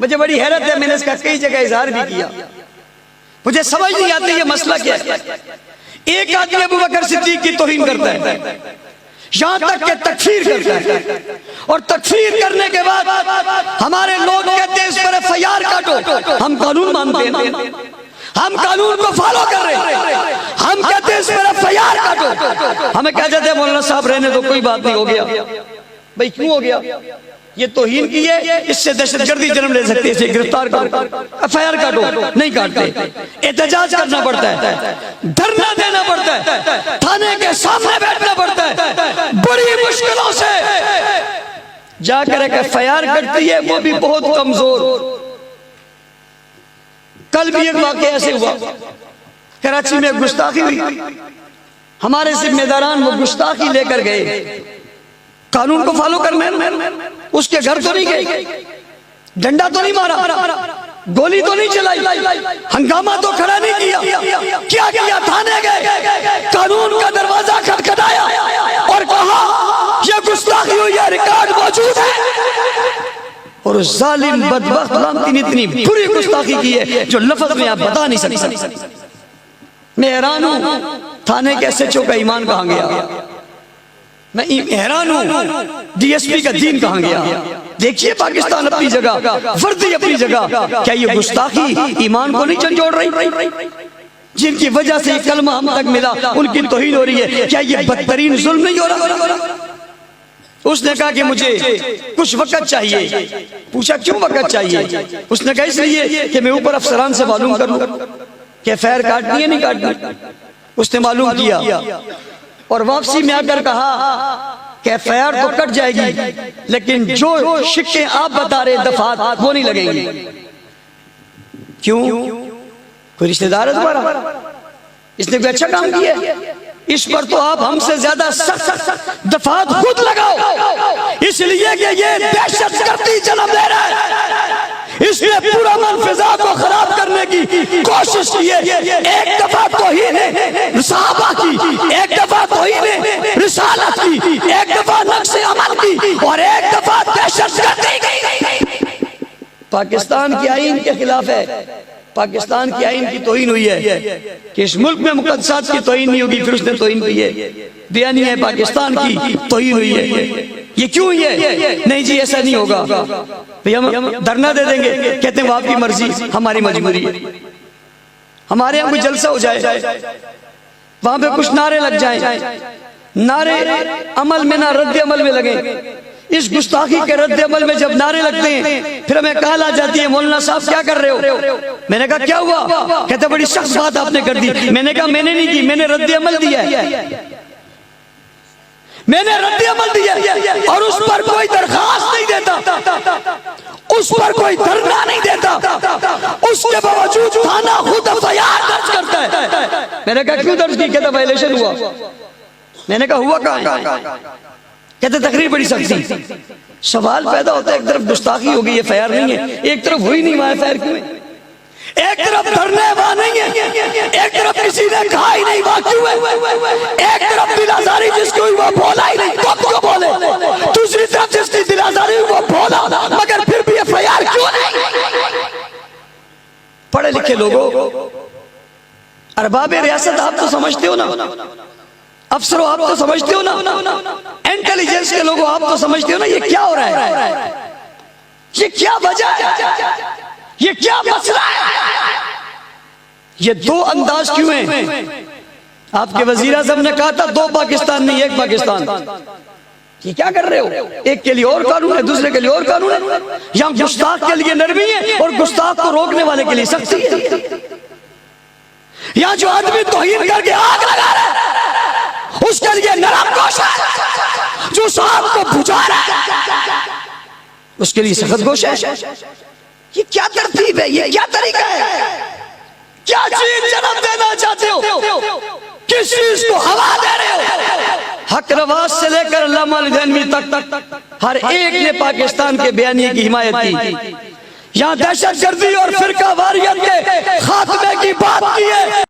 مجھے بڑی حیرت ہے، میں نے اس کا کئی جگہ اظہار بھی کیا، مجھے سمجھ نہیں آتی یہ مسئلہ کیا ہے۔ ایک آدمی ابو بکر صدیق کی توہین کرتا ہے، یہاں تک کہ تکفیر کرتا ہے، اور تکفیر کرنے کے بعد ہمارے لوگ کہتے ہیں اس پر FIR کاٹو۔ ہم قانون مانتے ہیں، ہم قانون کو فالو کر رہے ہیں، ہم کہتے ہیں اس پر FIR کاٹو۔ ہمیں کہہ جاتے ہیں مولانا صاحب رہنے دو، کوئی بات نہیں، ہو گیا۔ بھئی کیوں ہو گیا؟ یہ توہین کی ہے، اس سے دہشت گردی جنم لے سکتی ہے، اسے گرفتار کرو، FIR کاٹو، نہیں کاٹتے، احتجاج کرنا پڑتا ہے، دھرنا دینا پڑتا ہے، تھانے کے سامنے بیٹھنا پڑتا ہے، بڑی مشکلوں سے جا کر ایک FIR کرتی ہے، وہ بھی بہت کمزور۔ کل بھی ایک واقعہ ایسے ہوا، کراچی میں گستاخی ہوئی، ہمارے ذمہ داران وہ گستاخی لے کر گئے، قانون کو فالو کرنا ہے، اس کے گھر تو نہیں گئے، ڈنڈا تو نہیں مارا، گولی تو نہیں چلائی، ہنگامہ تو کھڑا نہیں کیا کیا؟ تھانے گئے، قانون کا دروازہ کھٹکھٹایا اور کہا یہ گستاخی ہوئی ہے، ریکارڈ موجود ہے۔ اور ظالم بدبخت لعنتی نے اتنی بری گستاخی کی ہے جو لفظ میں آپ بتا نہیں سکتے۔ میں حیران ہوں تھانے کے SHO کا ایمان کہاں گیا، میں حیران ہوں DSP کا دین کہاں گیا۔ دیکھیے پاکستان اپنی جگہ، وردی اپنی جگہ، کیا یہ گستاخی ایمان کو نہیں جھنجھوڑ رہی؟ جن کی وجہ سے یہ کلمہ ہم تک ملا ان کی توہین ہو رہی ہے، کیا یہ بدترین ظلم نہیں ہو رہا؟ اس نے کہا کہ مجھے کچھ وقت چاہیے۔ پوچھا کیوں وقت چاہیے؟ اس نے کہا اس لیے کہ میں اوپر افسران سے معلوم کروں کہ FIR کاٹنی ہے نہیں کاٹنی۔ اس نے معلوم کیا اور واپسی میں آ کر کہا کہ FIR تو کٹ جائے گی لیکن جو شکیں آپ بتا رہے دفعات وہ نہیں لگیں گی۔ کیوں؟ کوئی رشتہ دار ہے تمہارا؟ اس نے کوئی اچھا کام کیا ہے؟ اس پر تو آپ ہم سے زیادہ سخت دفعات خود لگاؤ، اس لیے کہ یہ دہشت گردی جنم لے رہا ہے، اس نے پورا من فضا کو خراب کرنے کی کوشش کی ہے۔ ایک دفعہ توہین صحابہ کی، ایک دفعہ توہین رسالت کی، ایک دفعہ نقص عمل کی، اور ایک دفعہ دہشت گردی کی۔ پاکستان کی آئین کے خلاف ہے، پاکستان کی آئین کی توہین ہوئی ہے کہ اس ملک میں مقدسات کی توہین نہیں ہوگی، پھر اس نے توہین کی ہے۔ بیانی ہے پاکستان کی توہین ہوئی ہے، یہ کیوں ہوئی ہے؟ نہیں جی ایسا نہیں ہوگا، ہم دھرنا دے دیں گے، کہتے ہیں وہ آپ کی مرضی، ہماری مجبوری ہے۔ ہمارے یہاں کوئی جلسہ ہو جائے، وہاں پہ کچھ نعرے لگ جائیں، نعرے عمل میں نہ رد عمل میں لگیں۔ اس گستاخی کے رد عمل میں جب نعرے لگتے ہیں پھر ہمیں کال آ جاتی ہے مولانا صاحب کیا کر رہے ہو؟ میں نے کہا کیا ہوا؟ کہتے بڑی سخت بات آپ نے کر دی۔ میں نے کہا میں نے نہیں کی، میں نے رد عمل دیا ہے، میں نے رد عمل دیا ہے، اور اس پر کوئی درخواست نہیں دیتا، اس پر کوئی دھرنا نہیں دیتا، اس کے باوجود تھانہ خود FIR درج کرتا ہے۔ میں نے کہا کیوں درج کی؟ کہتا وائلیشن ہوا۔ میں نے کہا ہوا کہاں ہے؟ کہتے تقریر بڑی سختی۔ سوال پیدا ہوتا ہے ایک طرف گستاخی ہوگی یہ FIR نہیں ہے، ایک طرف ہوئی نہیں وہاں FIR کیوں ہے؟ ایک طرف دھرنے وہاں نہیں ہے، ایک طرف کسی نے کہا ہی نہیں وہاں کیوں ہے؟ ایک طرف دل آزاری جس کی ہوئی وہ بولا ہی نہیں، تم کیوں بولے؟ دوسری طرف جس کی دل آزاری ہوئی وہ بولا مگر پھر بھی FIR کیوں نہیں؟ پڑھے لکھے لوگوں، ارباب ریاست آپ تو سمجھتے ہو نا، افسروں آپ تو سمجھتے ہو نا، انٹیلیجنس کے لوگوں آپ تو سمجھتے ہو نا، یہ کیا ہو رہا ہے؟ یہ کیا وجہ ہے؟ یہ کیا مسئلہ ہے؟ یہ دو انداز کیوں ہیں؟ آپ کے وزیر اعظم نے کہا تھا دو پاکستان نہیں ایک پاکستان۔ یہ کیا کر رہے ہو؟ ایک کے لیے اور قانون ہے، دوسرے کے لیے اور قانون ہے۔ یہاں گستاخ کے لیے نرمی ہے اور گستاخ کو روکنے والے کے لیے سختی ہے۔ یہاں جو آدمی توہین کر کے آگ لگا رہا ہے اس کے لیے نرم گوش ہے، جو صاحب کو بجھا رہا ہے اس کے لیے سخت گوش ہے۔ یہ کیا ترتیب ہے؟ یہ کیا طریقہ ہے؟ کیا چیز جنم دینا چاہتے ہو؟ کس چیز کو ہوا دے رہے ہو؟ حق رواز سے لے کر علامہ الدینوی تک ہر ایک نے پاکستان کے بیانیے کی حمایت کی۔ یہاں دہشت گردی اور فرقہ واریت کے خاتمے کی بات کی ہے۔